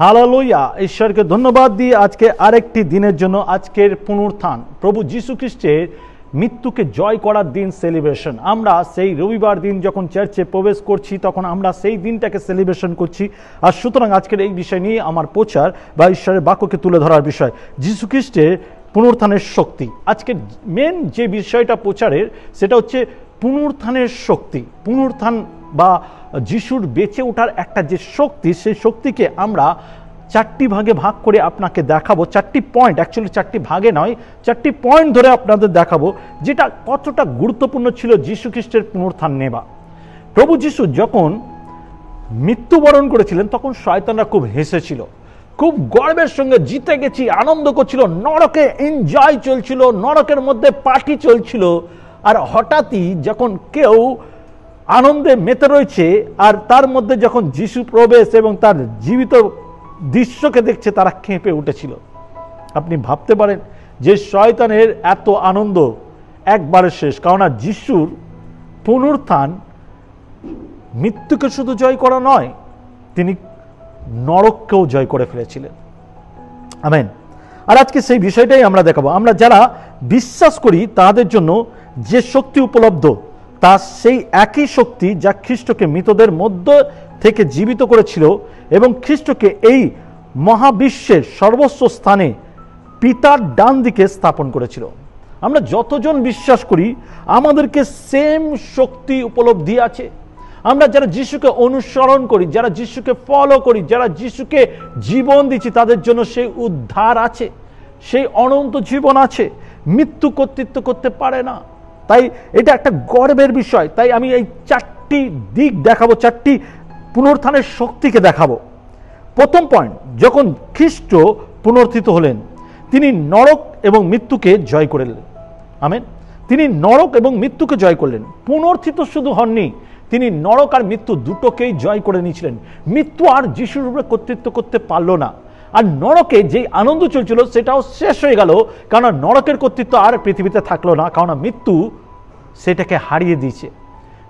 Hallelujah. ঈশ্বরকে ধন্যবাদ দিয়ে আজকে আরেকটি দিনের জন্য আজকের পুনরুত্থান প্রভু যীশু খ্রিস্টের মৃত্যুকে জয় করার দিন সেলিব্রেশন। আমরা সেই রবিবার দিন যখন চার্চে প্রবেশ করছি তখন আমরা সেই দিনটাকে সেলিব্রেশন করছি। আর সুতরাং আজকের এই বিষয় নিয়ে আমার প্রচার বা ঈশ্বরের বাক্যকে তুলে ধরার বিষয় যীশু খ্রিস্টের পুনরুত্থানের শক্তি। আজকের মেন যে বিষয়টা প্রচারের সেটা হচ্ছে পুনরুত্থানের শক্তি। পুনরুত্থান বা যিশুর বেঁচে ওঠার একটা যে শক্তি, সেই শক্তিকে আমরা চারটি ভাগে ভাগ করে আপনাকে দেখাবো। চারটি পয়েন্ট, অ্যাকচুয়ালি চারটি ভাগে নয়, চারটি পয়েন্ট ধরে আপনাদের দেখাবো যেটা কতটা গুরুত্বপূর্ণ ছিল যীশু খ্রিস্টের পুনরুত্থান নেওয়া। প্রভু যীশু যখন মৃত্যুবরণ করেছিলেন তখন শয়তানরা খুব হেসেছিল, খুব গর্বের সঙ্গে জিতে গেছি আনন্দ করছিল, নরকে এনজয় চলছিল, নরকের মধ্যে পার্টি চলছিল। আর হঠাৎই যখন কেউ আনন্দে মেতে রয়েছে আর তার মধ্যে যখন যিশু প্রবেশ এবং তার জীবিত দৃশ্যকে দেখছে, তারা কেঁপে উঠেছিল। আপনি ভাবতে পারেন যে শয়তানের এত আনন্দ একবারে শেষ, কারণ যিশুর পুনরুত্থান মৃত্যুকে শুধু জয় করা নয়, তিনি নরককেও জয় করে ফেলেছিলেন। আমেন। আর আজকে সেই বিষয়টাই আমরা দেখাবো। আমরা যারা বিশ্বাস করি তাদের জন্য যে শক্তি উপলব্ধ, তা সেই একই শক্তি যা খ্রিস্টকে মৃতদের মধ্য থেকে জীবিত করেছিল এবং খ্রিস্টকে এই মহাবিশ্বের সর্বোচ্চ স্থানে পিতার ডান দিকে স্থাপন করেছিল। আমরা যতজন বিশ্বাস করি আমাদেরকে সেম শক্তি উপলব্ধি আছে। আমরা যারা যিশুকে অনুসরণ করি, যারা যিশুকে ফলো করি, যারা যিশুকে জীবন দিচ্ছি, তাদের জন্য সেই উদ্ধার আছে, সেই অনন্ত জীবন আছে। মৃত্যু কর্তৃত্ব করতে পারে না। তাই এটা একটা গর্বের বিষয়। তাই আমি এই চারটি দিক দেখাবো, চারটি পুনরুত্থানের শক্তিকে দেখাবো। প্রথম পয়েন্ট, যখন খ্রিস্ট পুনরুত্থিত হলেন তিনি নরক এবং মৃত্যুকে জয় করলেন। আমেন। তিনি নরক এবং মৃত্যুকে জয় করলেন। পুনরুত্থিত শুধু হননি, তিনি নরক আর মৃত্যু দুটোকেই জয় করে নিয়েছিলেন। মৃত্যু আর যিশুর উপরে কর্তৃত্ব করতে পারল না। আর নরকে যে আনন্দ চলছিল সেটাও শেষ হয়ে গেল, কারণ নরকের কর্তৃত্ব আর পৃথিবীতে থাকলো না, কারণ মৃত্যু সেটাকে হারিয়ে দিয়েছে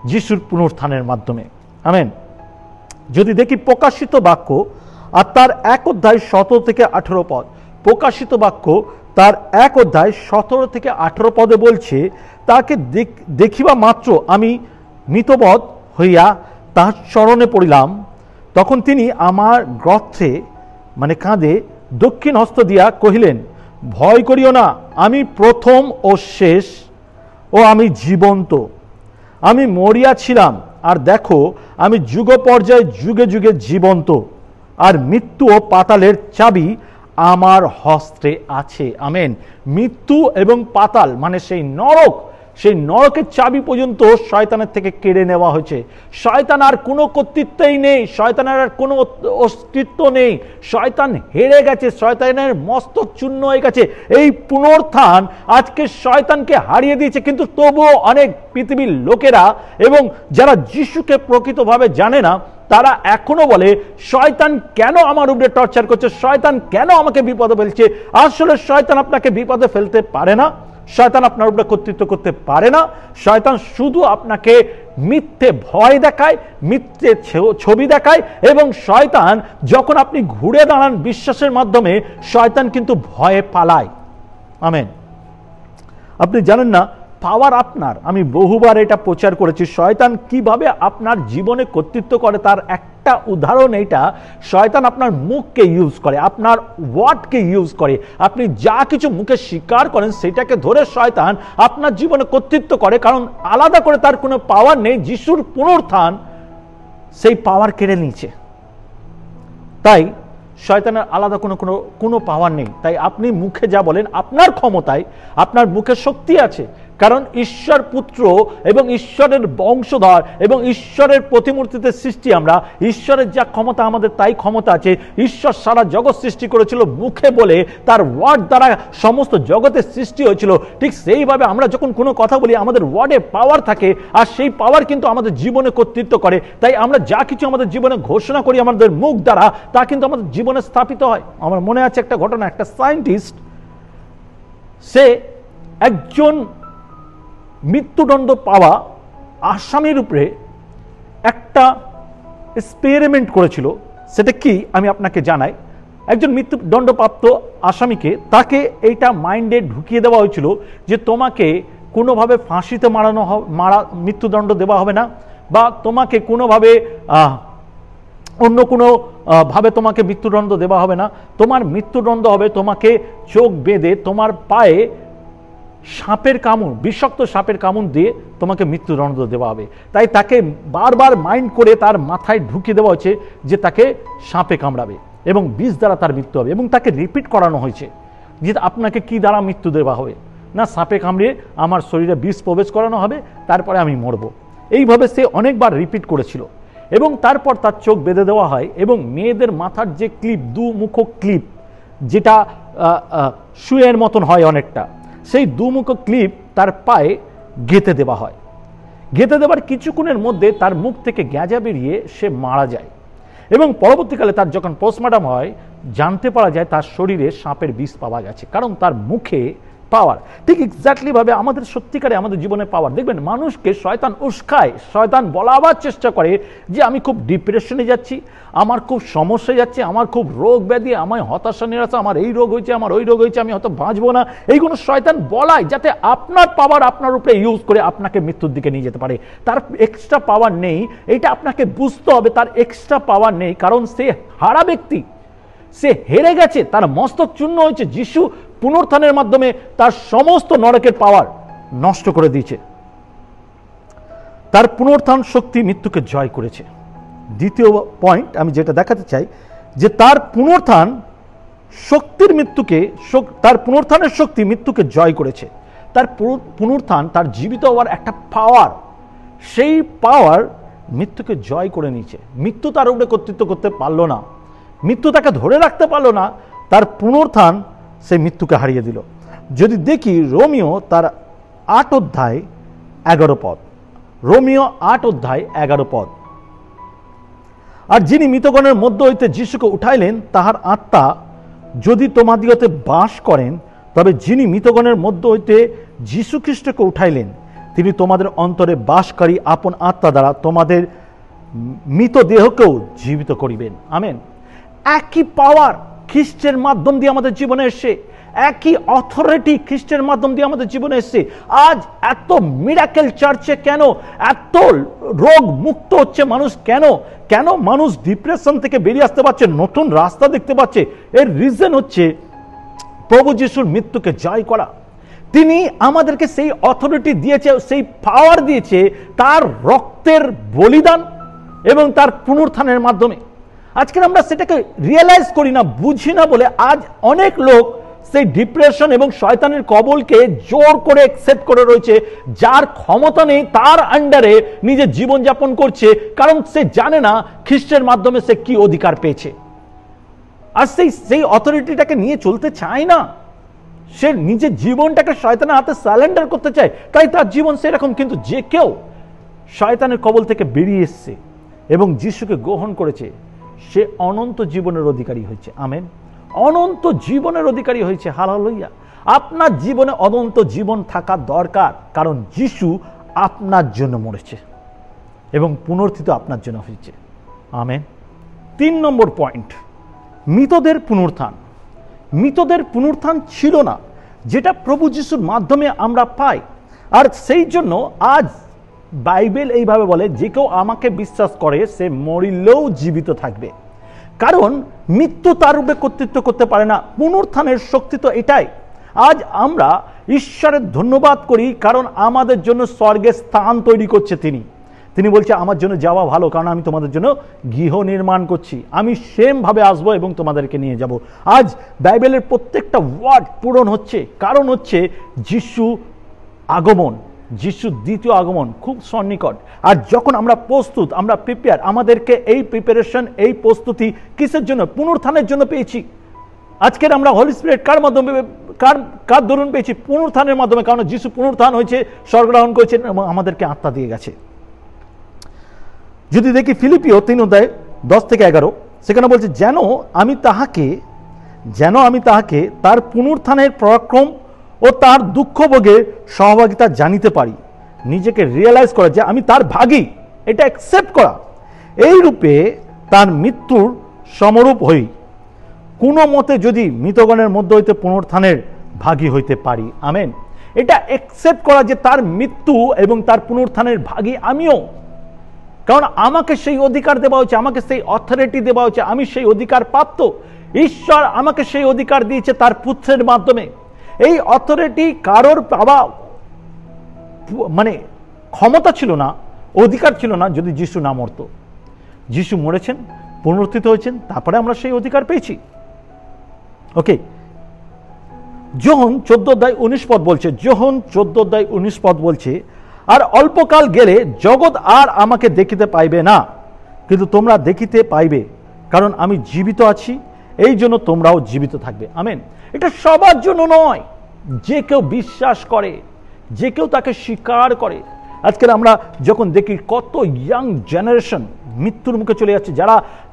যিশুর পুনরুত্থানের মাধ্যমে। আমেন। যদি দেখি প্রকাশিত বাক্য আর তার 1 অধ্যায় 17 থেকে 18 পদ, প্রকাশিত বাক্য তার 1 অধ্যায় 17 থেকে 18 পদে বলছে, তাকে দেখিবা মাত্র আমি মৃতবৎ হইয়া তাহার চরণে পড়িলাম, তখন তিনি আমার গ্রন্থে মানে কাঁধে দক্ষিণ হস্ত দিয়া কহিলেন, ভয় করিও না, আমি প্রথম ও শেষ ও আমি জীবন্ত। আমি মরিয়াছিলাম আর দেখো আমি যুগ পর্যায়ে যুগে যুগে জীবন্ত, আর মৃত্যু ও পাতালের চাবি আমার হস্তে আছে। আমেন। মৃত্যু এবং পাতাল মানে সেই নরক, সেই নরকের চাবি পর্যন্ত শয়তানের থেকে কেড়ে নেওয়া হয়েছে। শয়তান আর কোনো কর্তৃত্বই নেই, শয়তানের আর কোনো অস্তিত্ব নেই। শয়তান হেরে গেছে, শয়তানের মস্তক চূর্ণ হয়ে গেছে। এই পুনরুত্থান আজকে শয়তানকে হারিয়ে দিয়েছে। কিন্তু তবুও অনেক পৃথিবীর লোকেরা এবং যারা যিশুকে প্রকৃতভাবে জানে না, তারা এখনো বলে শয়তান কেন আমার উপরে টর্চার করছে, শয়তান কেন আমাকে বিপদে ফেলছে। আসলে শয়তান আপনাকে বিপদে ফেলতে পারে না, শয়তান আপনার উপরে কর্তৃত্ব করতে পারে না। শয়তান শুধু আপনাকে মিথ্যে ভয় দেখায়, মিথ্যে ছবি দেখায়, এবং শয়তান যখন আপনি ঘুরে দাঁড়ান বিশ্বাসের মাধ্যমে, শয়তান কিন্তু ভয়ে পালায়। আমেন। আপনি জানেন না পাওয়ার আপনার, আমি বহুবার এটা প্রচার করেছি, শয়তান কিভাবে আপনার জীবনে কর্তৃত্ব করে তার একটা উদাহরণ এইটা। শয়তান আপনার মুখকে ইউজ করে, আপনার ওয়ার্ডকে ইউজ করে। আপনি যা কিছু মুখে স্বীকার করেন সেটাকে ধরে শয়তান আপনার জীবনে কর্তৃত্ব করে, কারণ আলাদা করে তার কোনো পাওয়ার নেই। যিশুর পুনরুত্থান সেই পাওয়ার কেড়ে নিয়েছে। তাই শয়তানের আলাদা কোনো পাওয়ার নেই। তাই আপনি মুখে যা বলেন, আপনার ক্ষমতায়, আপনার মুখে শক্তি আছে, কারণ ঈশ্বর পুত্র এবং ঈশ্বরের বংশধর এবং ঈশ্বরের প্রতিমূর্তিতে সৃষ্টি আমরা। ঈশ্বরের যা ক্ষমতা আমাদের তাই ক্ষমতা আছে। ঈশ্বর সারা জগৎ সৃষ্টি করেছিল মুখে বলে, তার ওয়ার্ড দ্বারা সমস্ত জগতের সৃষ্টি হয়েছিল। ঠিক সেইভাবে আমরা যখন কোনো কথা বলি আমাদের ওয়ার্ডে পাওয়ার থাকে, আর সেই পাওয়ার কিন্তু আমাদের জীবনে কর্তৃত্ব করে। তাই আমরা যা কিছু আমাদের জীবনে ঘোষণা করি আমাদের মুখ দ্বারা, তা কিন্তু আমাদের জীবনে স্থাপিত হয়। আমার মনে আছে একটা ঘটনা, একটা সায়েন্টিস্ট, সে একজন মৃত্যুদণ্ড পাওয়া আসামির উপরে একটা এক্সপেরিমেন্ট করেছিল। সেটা কি আমি আপনাকে জানাই। একজন মৃত্যুদণ্ডপ্রাপ্ত আসামিকে তাকে এইটা মাইন্ডে ঢুকিয়ে দেওয়া হয়েছিল যে তোমাকে কোনোভাবে ফাঁসিতে মৃত্যুদণ্ড দেওয়া হবে না, বা তোমাকে কোনোভাবে অন্য কোনো ভাবে তোমাকে মৃত্যুদণ্ড দেওয়া হবে না। তোমার মৃত্যুদণ্ড হবে তোমাকে চোখ বেঁধে তোমার পায়ে সাপের কামড়, বিষাক্ত সাপের কামড় দিয়ে তোমাকে মৃত্যুদণ্ড দেওয়া হবে। তাই তাকে বারবার মাইন্ড করে তার মাথায় ঢুকিয়ে দেওয়া হয়েছে যে তাকে সাপে কামড়াবে এবং বিষ দ্বারা তার মৃত্যু হবে, এবং তাকে রিপিট করানো হয়েছে যে আপনাকে কি দ্বারা মৃত্যু দেওয়া হবে, না সাপে কামড়িয়ে আমার শরীরে বিষ প্রবেশ করানো হবে, তারপরে আমি মরব। এইভাবে সে অনেকবার রিপিট করেছিল, এবং তারপর তার চোখ বেঁধে দেওয়া হয় এবং মেয়েদের মাথার যে ক্লিপ, দুমুখ ক্লিপ, যেটা শুয়ের মতন হয় অনেকটা, সেই দুমুখ ক্লিপ তার পায়ে গেঁথে দেওয়া হয়। গেঁথে দেওয়ার কিছুক্ষণের মধ্যে তার মুখ থেকে গ্যাঁজা বেরিয়ে সে মারা যায়, এবং পরবর্তীকালে তার যখন পোস্টমর্টম হয় জানতে পারা যায় তার শরীরে সাপের বিষ পাওয়া গেছে, কারণ তার মুখে পাওয়ার। ঠিক এক্স্যাক্টলি ভাবে আমাদের সত্যিকারে আমাদের জীবনে পাওয়ার। দেখবেন মানুষকে শয়তান উস্কায়, শয়তান বলাবার চেষ্টা করে যে আমি খুব ডিপ্রেশনে যাচ্ছি, আমার খুব সমস্যা যাচ্ছে, আমার খুব রোগ ব্যাধি, আমার হতাশা নিরাশা, আমার এই রোগ হয়েছে, আমার ওই রোগ হয়েছে, আমি হয়তো বাঁচবো না। এইগুলো শয়তান বলায় যাতে আপনার পাওয়ার আপনার উপরে ইউজ করে আপনাকে মৃত্যুর দিকে নিয়ে যেতে পারে। তার এক্সট্রা পাওয়ার নেই, এটা আপনাকে বুঝতে হবে। তার এক্সট্রা পাওয়ার নেই, কারণ সে হারা ব্যক্তি, সে হেরে গেছে, তার মস্তক চূর্ণ হয়েছে। যিশু পুনরুত্থানের মাধ্যমে তার সমস্ত নরকের পাওয়ার নষ্ট করে দিয়েছে। তার পুনরুত্থান শক্তি মৃত্যুকে জয় করেছে। দ্বিতীয় পয়েন্ট আমি যেটা দেখাতে চাই, যে তার পুনরুত্থান শক্তির মৃত্যুকে, তার পুনরুত্থানের শক্তি মৃত্যুকে জয় করেছে। তার পুনরুত্থান তার জীবিত হওয়ার একটা পাওয়ার, সেই পাওয়ার মৃত্যুকে জয় করে নিয়েছে। মৃত্যু তার উপরে কর্তৃত্ব করতে পারলো না, মৃত্যু তাকে ধরে রাখতে পারলো না। তার পুনরুত্থান সেই মৃত্যুকে হারিয়ে দিল। যদি দেখি রোমিও তার 8 অধ্যায় 11 পদ, রোমিও 8 অধ্যায় 11 পদ, আর যিনি মৃতগণের মধ্য হইতে যিশুকে উঠাইলেন তাহার আত্মা যদি তোমাদিগতে বাস করেন, তবে যিনি মৃতগণের মধ্য হইতে যীশু খ্রিস্টকে উঠাইলেন তিনি তোমাদের অন্তরে বাসকারী আপন আত্মা দ্বারা তোমাদের মৃতদেহকেও জীবিত করিবেন। আমেন। একই পাওয়ার খ্রিস্টের মাধ্যম দিয়ে আমাদের জীবনে এসছে, একই অথরিটি খ্রিস্টের মাধ্যম দিয়ে আমাদের জীবনে এসছে। আজ এত মিরাকেল চার্চে কেন, এত রোগ মুক্ত হচ্ছে মানুষ কেন, কেন মানুষ ডিপ্রেশন থেকে বেরিয়ে আসতে পারছে, নতুন রাস্তা দেখতে পাচ্ছে? এর রিজন হচ্ছে প্রভু যিশুর মৃত্যুকে জয় করা। তিনি আমাদেরকে সেই অথরিটি দিয়েছে, সেই পাওয়ার দিয়েছে তার রক্তের বলিদান এবং তার পুনরুত্থানের মাধ্যমে। আজকে আমরা সেটাকে রিয়েলাইজ করি না, বুঝি না বলে আজ অনেক লোক সেই ডিপ্রেশন এবং শয়তানের কবলকে জোর করে অ্যাকসেপ্ট করে রয়েছে, যার ক্ষমতা নেই, তার আন্ডারে নিজের জীবনযাপন করছে, কারণ সে জানে না খ্রিস্টের মাধ্যমে সে কি অধিকার পেয়েছে। আর সেই অথরিটিটাকে নিয়ে চলতে চায় না, সে নিজের জীবনটাকে শয়তানের হাতে সারেন্ডার করতে চায়, তাই তার জীবন সেরকম। কিন্তু যে কেউ শয়তানের কবল থেকে বেরিয়ে এসছে এবং যিশুকে গ্রহণ করেছে, সে অনন্ত জীবনের অধিকারী হয়েছে। আমেন। অনন্ত জীবনের অধিকারী হয়েছে। হালেলুয়া। আপনার জীবনে অনন্ত জীবন থাকা দরকার, কারণ যিশু আপনার জন্য মরেছে এবং পুনরুত্থিত আপনার জন্য হয়েছে। আমেন। 3 নম্বর পয়েন্ট, মৃতদের পুনরুত্থান। মৃতদের পুনরুত্থান ছিল না, যেটা প্রভু যিশুর মাধ্যমে আমরা পাই। আর সেই জন্য আজ বাইবেল এইভাবে বলে, যে কেউ আমাকে বিশ্বাস করে সে মরিলেও জীবিত থাকবে, কারণ মৃত্যু তার উপরে কর্তৃত্ব করতে পারে না। পুনরুত্থানের শক্তি তো এটাই। আজ আমরা ঈশ্বরের ধন্যবাদ করি, কারণ আমাদের জন্য স্বর্গে স্থান তৈরি করছে তিনি বলছে আমার জন্য যাওয়া ভালো, কারণ আমি তোমাদের জন্য গৃহ নির্মাণ করছি, আমি সেম ভাবে আসবো এবং তোমাদেরকে নিয়ে যাব। আজ বাইবেলের প্রত্যেকটা ওয়ার্ড পূরণ হচ্ছে, কারণ হচ্ছে যিশু আগমন, যিশুর দ্বিতীয় আগমন খুব সন্নিকট। আর যখন আমরা প্রস্তুত, আমরা প্রিপেয়ার, আমাদেরকে এই প্রিপারেশন, এই প্রস্তুতি কিসের জন্য? পুনরুত্থানের জন্য পেয়েছি। আজকের আমরা হোলি স্পিরিট কার মাধ্যমে, কার দরুন পেয়েছি? পুনরুত্থানের মাধ্যমে, কারণ যিশু পুনরুত্থান হয়েছে, স্বর্গগ্রহণ করেছেন এবং আমাদেরকে আত্মা দিয়ে গেছে। যদি দেখি ফিলিপিও 3 অধ্যায় 10 থেকে 11, সেখানে বলছে যেন আমি তাহাকে তার পুনরুত্থানের পরাক্রম ও তার দুঃখ ভোগের সহভাগিতা জানিতে পারি, নিজেকে রিয়েলাইজ করা যে আমি তার ভাগী, এটা অ্যাকসেপ্ট করা। এই রূপে তার মৃত্যুর সমরূপ হই, কোনো মতে যদি মৃতগণের মধ্য হইতে পুনরুত্থানের ভাগী হইতে পারি। আমেন। এটা একসেপ্ট করা যে তার মৃত্যু এবং তার পুনরুত্থানের ভাগী আমিও, কারণ আমাকে সেই অধিকার দেওয়া হয়েছে, আমাকে সেই অথরিটি দেওয়া হয়েছে, আমি সেই অধিকার প্রাপ্ত। ঈশ্বর আমাকে সেই অধিকার দিয়েছে তার পুত্রের মাধ্যমে। এই অথরিটি কারোর পাওয়া মানে ক্ষমতা ছিল না, অধিকার ছিল না যদি যিশু না মরত। যিশু মরেছেন, পুনরুত্থিত হয়েছেন, তারপরে আমরা সেই অধিকার পেয়েছি। ওকে, যোহন 14:19 বলছে, যোহন 14:19 বলছে, আর অল্পকাল গেলে জগৎ আর আমাকে দেখিতে পাইবে না, কিন্তু তোমরা দেখিতে পাইবে, কারণ আমি জীবিত আছি, এই জন্য তোমরাও জীবিত থাকবে। আমেন। এটা সবার জন্য নয়, যে কেউ বিশ্বাস করে, যে কেউ তাকে স্বীকার করে। আজকাল আমরা যখন দেখি কত ইয়াং জেনারেশন মৃত্যুর মুখে চলে যাচ্ছে,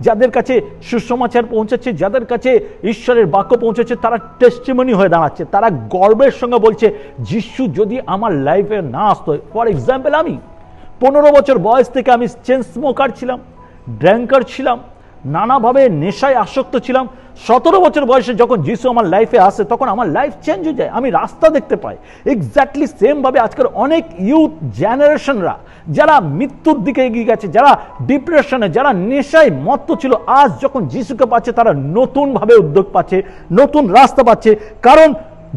যাদের কাছে সুসমাচার পৌঁছাচ্ছে, যাদের কাছে ঈশ্বরের বাক্য পৌঁছাচ্ছে, তারা টেস্টিমনি হয়ে দাঁড়াচ্ছে, তারা গর্বের সঙ্গে বলছে, যিশু যদি আমার লাইফে না আসতো। ফর এক্সাম্পল, আমি 15 বছর বয়স থেকে আমি চেন স্মোকার ছিলাম, ড্র্যাঙ্কার ছিলাম, নানাভাবে নেশায় আসক্ত ছিলাম। 17 বছর বয়সে যখন যিশু আমার লাইফে আসে, তখন আমার লাইফ চেঞ্জ হয়ে যায়, আমি রাস্তা দেখতে পাই। এক্স্যাক্টলি সেম ভাবে আজকের অনেক ইউথ জেনারেশনরা যারা মৃত্যুর দিকে এগিয়ে গেছে, যারা ডিপ্রেশনে, যারা নেশায় মত্ত ছিল, আজ যখন যিশুকে পাচ্ছে, তারা নতুন ভাবে উদ্যোগ পাচ্ছে, নতুন রাস্তা পাচ্ছে। কারণ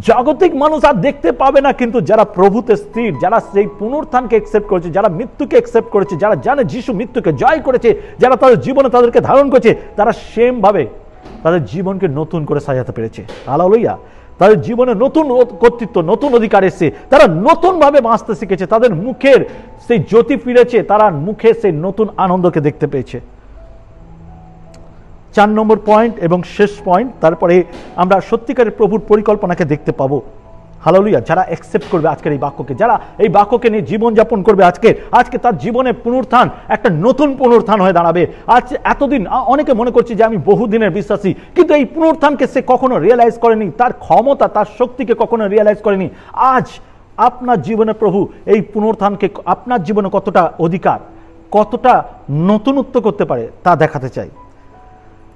জাগতিক মানুষ আর দেখতে পাবে না, কিন্তু যারা প্রভুতে স্থির, যারা সেই পুনরুত্থানকে একসেপ্ট করেছে, যারা মৃত্যুকে একসেপ্ট করেছে, যারা জানে যিশু মৃত্যুকে জয় করেছে, যারা তাদের জীবনে তাদেরকে ধারণ করেছে, তারা সেম ভাবে তাদের জীবনকে নতুন করে সাজাতে পেরেছে। হালেলুয়া। তাদের জীবনে নতুন কর্তৃত্ব, নতুন অধিকার এসেছে, তারা নতুন ভাবে বাঁচতে শিখেছে, তাদের মুখের সেই জ্যোতি ফিরেছে, তারা মুখে সেই নতুন আনন্দকে দেখতে পেয়েছে। 4 নম্বর পয়েন্ট এবং শেষ পয়েন্ট, তারপরে আমরা সত্যিকারের প্রভুর পরিকল্পনাকে দেখতে পাবো। হালেলুয়া। যারা অ্যাকসেপ্ট করবে আজকের এই বাক্যকে, যারা এই বাক্যকে নিয়ে জীবনযাপন করবে, আজকে তার জীবনে পুনরুত্থান একটা নতুন পুনরুত্থান হয়ে দাঁড়াবে। আজ এতদিন অনেকে মনে করছে যে আমি বহুদিনের বিশ্বাসী, কিন্তু এই পুনরুত্থানকে সে কখনো রিয়েলাইজ করেনি, তার ক্ষমতা, তার শক্তিকে কখনো রিয়েলাইজ করেনি। আজ আপনার জীবনে প্রভু এই পুনরুত্থানকে আপনার জীবনে কতটা অধিকার, কতটা নতুনত্ব করতে পারে তা দেখাতে চাই।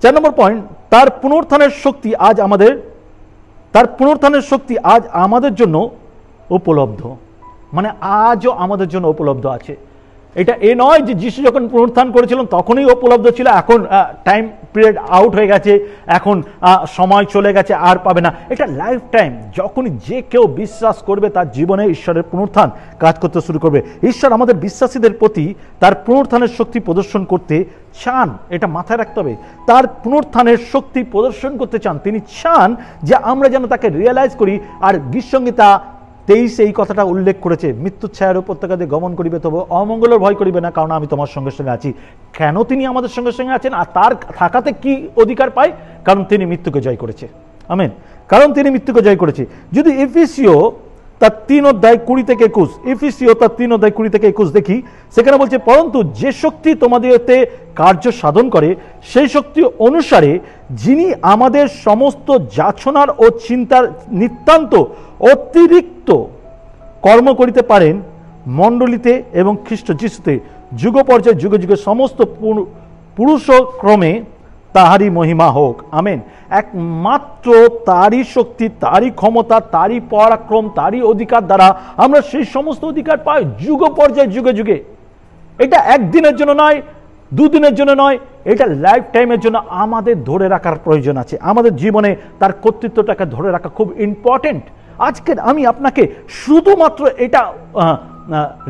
4 নম্বর পয়েন্ট, তার পুনরুত্থানের শক্তি আজ আমাদের জন্য উপলব্ধ। মানে আজও আমাদের জন্য উপলব্ধ আছে। এটা এ নয় যে যিশু যখন পুনরুত্থান করেছিলেন তখনই উপলব্ধ ছিল, এখন টাইম পিরিয়ড আউট হয়ে গেছে, এখন সময় চলে গেছে, আর পাবে না। এটা লাইফ টাইম। যখনই যে কেউ বিশ্বাস করবে, তার জীবনে ঈশ্বরের পুনরুত্থান কাজ করতে শুরু করবে। ঈশ্বর আমাদের বিশ্বাসীদের প্রতি তার পুনরুত্থানের শক্তি প্রদর্শন করতে চান, এটা মাথায় রাখতে হবে। তার পুনরুত্থানের শক্তি প্রদর্শন করতে চান। তিনি চান যে আমরা যেন তাকে রিয়েলাইজ করি। আর গীতসংহিতা 23 এই কথাটা উল্লেখ করেছে, মৃত্যুর ছায়ার উপত্যকা দিয়ে গমন করিবে, তবে অমঙ্গলের ভয় করিবে না, কারণ আমি তোমার সঙ্গে সঙ্গে আছি। কেন তিনি আমাদের সঙ্গে সঙ্গে আছেন? আর তার থাকাতে কি অধিকার পায়? কারণ তিনি মৃত্যুকে জয় করেছে। আমেন। কারণ তিনি মৃত্যুকে জয় করেছে। যদি এফেসীয় তার 3:20 দেখি, সেখানে বলছে, পরন্তু যে শক্তি তোমাদেরতে কার্য সাধন করে, সেই শক্তি অনুসারে যিনি আমাদের সমস্ত যাচনার ও চিন্তার নিতান্ত অতিরিক্ত কর্ম করিতে পারেন, মণ্ডলীতে এবং খ্রিস্ট যিশুতে যুগ পর্যায়ে যুগে যুগে সমস্ত পুরুষক্রমে তাহারই মহিমা হোক। আমেন। একমাত্র তারই শক্তি, তারই ক্ষমতা, তারই পরাক্রম, তারই অধিকার দ্বারা আমরা সেই সমস্ত অধিকার পাই যুগ পর্যায়ে যুগে যুগে। এটা একদিনের জন্য নয়, দুদিনের জন্য নয়, এটা লাইফ টাইমের জন্য আমাদের ধরে রাখার প্রয়োজন আছে। আমাদের জীবনে তার কর্তৃত্বটাকে ধরে রাখা খুব ইম্পর্টেন্ট। আজকে আমি আপনাকে শুধুমাত্র এটা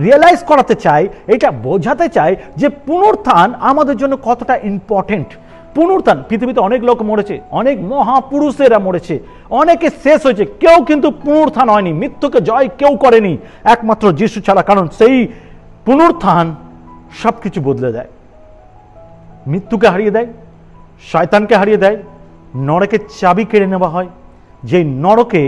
রিয়েলাইজ করাতে চাই, এটা বোঝাতে চাই যে পুনরুত্থান আমাদের জন্য কতটা ইম্পর্টেন্ট। পুনরুত্থান, পৃথিবীতে অনেক লোক মরেছে, অনেক মহাপুরুষেরা মরেছে, অনেকে শেষ হয়েছে, কেউ কিন্তু পুনরুত্থান হয়নি। মৃত্যুকে জয় কেউ করেনি একমাত্র যিশু ছাড়া। কারণ সেই পুনরুত্থান সবকিছু বদলে দেয়। মৃত্যুকে হারিয়ে দেয়, শয়তানকে হারিয়ে দেয়, নরকের চাবি কেড়ে নেওয়া হয়। যে নরকে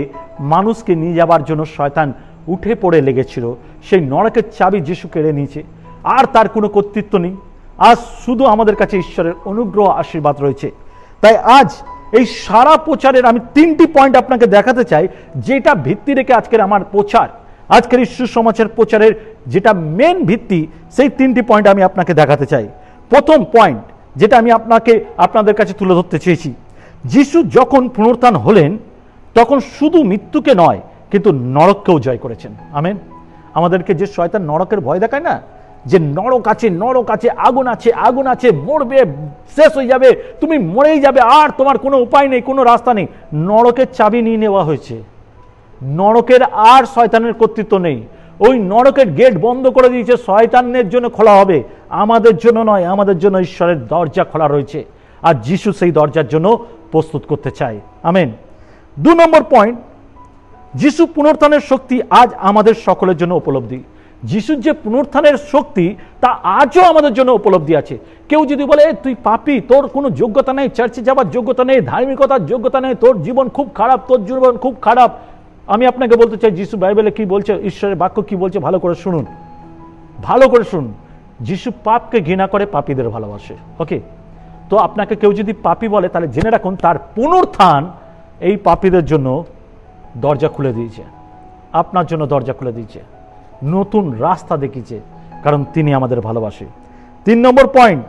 মানুষকে নিয়ে যাবার জন্য শয়তান উঠে পড়ে লেগেছিল, সেই নরকের চাবি যিশু কেড়ে নিয়েছে। আর তার কোনো কর্তৃত্ব নেই। আজ শুধু আমাদের কাছে ঈশ্বরের অনুগ্রহ, আশীর্বাদ রয়েছে। তাই আজ এই সারা প্রচারের আমি 3টি পয়েন্ট আপনাকে দেখাতে চাই, যেটা ভিত্তি রেখে আজকের আমার প্রচার, আজকের এই সুসমাচার প্রচারের যেটা মেন ভিত্তি, সেই 3টি পয়েন্ট আমি আপনাকে দেখাতে চাই। প্রথম পয়েন্ট, যেটা আমি আপনাদের কাছে তুলে ধরতে চেয়েছি। যিশু যখন পুনরুত্থান হলেন তখন শুধু মৃত্যুকে নয় কিন্তু নরককেও জয় করেছেন। আমেন। আমাদেরকে যে শয়তান নরকের ভয় দেখায় না, যে নরক আছে, আগুন আছে, মরবে, শেষ হয়ে যাবে, তুমি মরেই যাবে, আর তোমার কোনো উপায় নেই, কোনো রাস্তা নেই। নরকের চাবি নিয়ে নেওয়া হয়েছে। নরকের আর শয়তানের কর্তৃত্ব নেই। ওই নরকের গেট বন্ধ করে দিয়েছে, শয়তানের জন্য খোলা হবে, আমাদের জন্য নয়। আমাদের জন্য ঈশ্বরের দরজা খোলা রয়েছে, আর যিশু সেই দরজার জন্য প্রস্তুত করতে চায়। আমেন। 2 নম্বর পয়েন্ট, যিশু পুনরুত্থানের শক্তি আজ আমাদের সকলের জন্য উপলব্ধি। যিশুর যে পুনরুত্থানের শক্তি তা আজও আমাদের জন্য উপলব্ধি আছে। কেউ যদি বলে তুই পাপী, তোর কোনো যোগ্যতা নেই, চার্চে যাবার যোগ্যতা নেই, ধার্মিকতার যোগ্যতা নেই, তোর জীবন খুব খারাপ, আমি আপনাকে বলতে চাই যিশু বাইবেলে কি বলছে, ঈশ্বরের বাক্য কি বলছে, ভালো করে শুনুন। যিশু পাপকে ঘৃণা করে, পাপীদের ভালোবাসে। ওকে, তো আপনাকে কেউ যদি পাপী বলে তাহলে জেনে রাখুন তার পুনরুত্থান এই পাপীদের জন্য দরজা খুলে দিয়েছে, আপনার জন্য দরজা খুলে দিয়েছে, নতুন রাস্তা দেখিয়েছে, কারণ তিনি আমাদের ভালোবাসে। 3 নম্বর পয়েন্ট,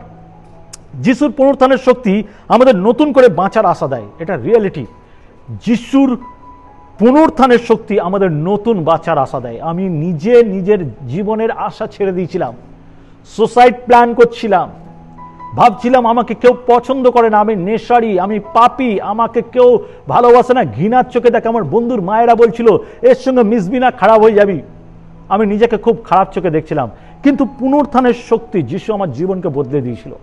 যিশুর পুনরুত্থানের শক্তি আমাদের নতুন করে বাঁচার আশা দেয়। এটা রিয়েলিটি। যিশুর পুনরুত্থানের শক্তি আমাদের নতুন বাঁচার আশা দেয়। আমি নিজের জীবনের আশা ছেড়ে দিয়েছিলাম, সুসাইড প্ল্যান করছিলাম, ভাবছিলাম আমাকে কেউ পছন্দ করে না, আমি নেশারি, আমি পাপী, আমাকে কেউ ভালোবাসে না, ঘৃণার চোখে দেখে। আমার বন্ধুর মায়েরা বলছিল এর সঙ্গে মিশবি না, খারাপ হয়ে যাবি। আমি নিজেকে খুব খারাপ চোখে দেখছিলাম, কিন্তু পুনরুত্থানের শক্তি যিশু আমার জীবনকে বদলে দিয়েছিল।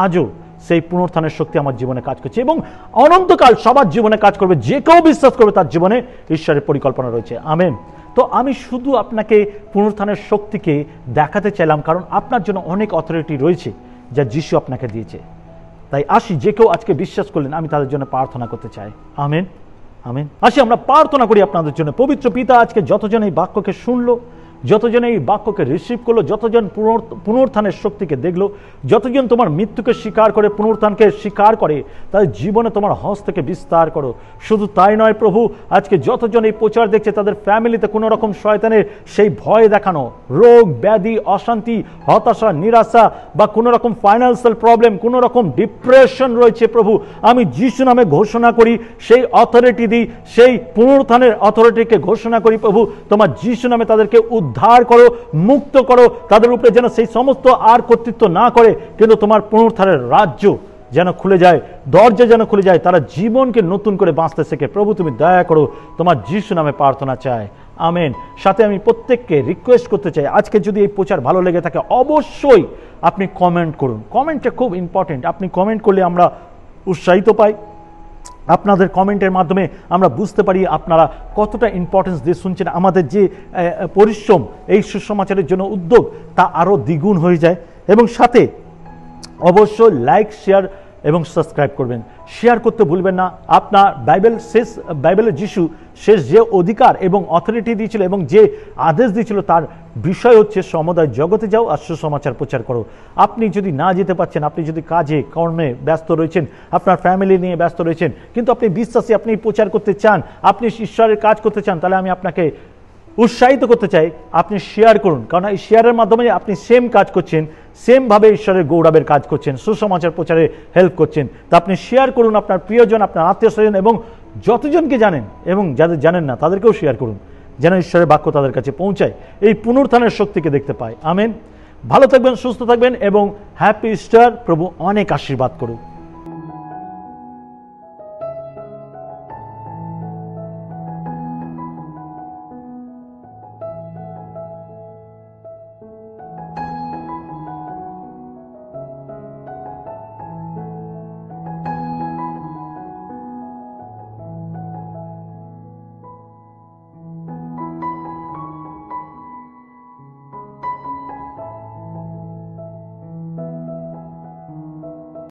আজও সেই পুনরুত্থানের শক্তি আমার জীবনে কাজ করছে এবং অনন্তকাল সবার জীবনে কাজ করবে। যে কেউ বিশ্বাস করবে তার জীবনে ঈশ্বরের পরিকল্পনা রয়েছে। আমেন। তো আমি শুধু আপনাকে পুনরুত্থানের শক্তিকে দেখাতে চাইলাম, কারণ আপনার জন্য অনেক অথরিটি রয়েছে যা যিশু আপনাকে দিয়েছে। তাই আসি, যে কেউ আজকে বিশ্বাস করলেন, আমি তাদের জন্য প্রার্থনা করতে চাই। Amen, amen. আসি আমরা প্রার্থনা করি আপনাদের জন্য। পবিত্র পিতা, আজকে যতজন এই বাক্যকে শুনলো, যতজন এই বাক্যকে রিসিভ করলো, যতজন পুনরুত্থানের শক্তিকে দেখলো, যতজন তোমার মৃত্যুকে স্বীকার করে পুনরুত্থানকে স্বীকার করে, তাদের জীবনে তোমার হস্ত থেকে বিস্তার করো। শুধু তাই নয় প্রভু, আজকে যতজন এই প্রচার দেখছে তাদের ফ্যামিলিতে কোনো রকম শয়তানের সেই ভয় দেখানো, রোগ ব্যাধি, অশান্তি, হতাশা, নিরাশা বা কোনো রকম ফাইন্যান্সিয়াল প্রবলেম, কোনো রকম ডিপ্রেশন রয়েছে প্রভু, আমি যিশু নামে ঘোষণা করি, সেই অথরিটি দিই, সেই পুনরুত্থানের অথরিটিকে ঘোষণা করি প্রভু, তোমার যিশু নামে তাদেরকে উদ্ধার করো, মুক্ত করো। তাদের উপরে যেন সেই সমস্ত আর কর্তৃত্ব না করে, কিন্তু তোমার পুনরুত্থানের রাজ্য যেন খুলে যায়, দরজা যেন খুলে যায়, তারা জীবনকে নতুন করে বাঁচতে শেখে। প্রভু তুমি দয়া করো, তোমার যিশু নামে প্রার্থনা চাই। আমেন। সাথে আমি প্রত্যেককে রিকোয়েস্ট করতে চাই, আজকে যদি এই প্রচার ভালো লেগে থাকে অবশ্যই আপনি কমেন্ট করুন। কমেন্টটা খুব ইম্পর্টেন্ট। আপনি কমেন্ট করলে আমরা উৎসাহিত পাই। আপনাদের কমেন্টের মাধ্যমে আমরা বুঝতে পারি আপনারা কতটা ইম্পর্টেন্স দিয়ে শুনছেন। আমাদের যে পরিশ্রম, এই সুসমাচারের জন্য উদ্যোগ, তা আরও দ্বিগুণ হয়ে যায়। এবং সাথে অবশ্যই লাইক, শেয়ার এবং সাবস্ক্রাইব করবেন। শেয়ার করতে ভুলবেন না। আপনার বাইবেলের যিশু শেষ যে অধিকার এবং অথরিটি দিয়েছিল এবং যে আদেশ দিয়েছিল তার বিষয় হচ্ছে সমুদায় জগতে যাও আর সুসমাচার প্রচার করো। আপনি যদি না যেতে পারছেন, আপনি যদি কাজে কর্মে ব্যস্ত রয়েছেন, আপনার ফ্যামিলি নিয়ে ব্যস্ত রয়েছেন, কিন্তু আপনি বিশ্বাসী, আপনি প্রচার করতে চান, আপনি ঈশ্বরের কাজ করতে চান, তাহলে আমি আপনাকে উৎসাহিত করতে চাই, আপনি শেয়ার করুন। কারণ এই শেয়ারের মাধ্যমে আপনি সেম কাজ করছেন, সেমভাবে ঈশ্বরের গৌরবের কাজ করছেন, সুসমাচার প্রচারে হেল্প করছেন। তা আপনি শেয়ার করুন আপনার প্রিয়জন, আপনার আত্মীয় স্বজন এবং যতজনকে জানেন, এবং যাদের জানেন না তাদেরকেও শেয়ার করুন, যেন ঈশ্বরের বাক্য তাদের কাছে পৌঁছায়, এই পুনরুত্থানের শক্তিকে দেখতে পায়। আমেন। ভালো থাকবেন, সুস্থ থাকবেন এবং হ্যাপি ইস্টার। প্রভু অনেক আশীর্বাদ করুন।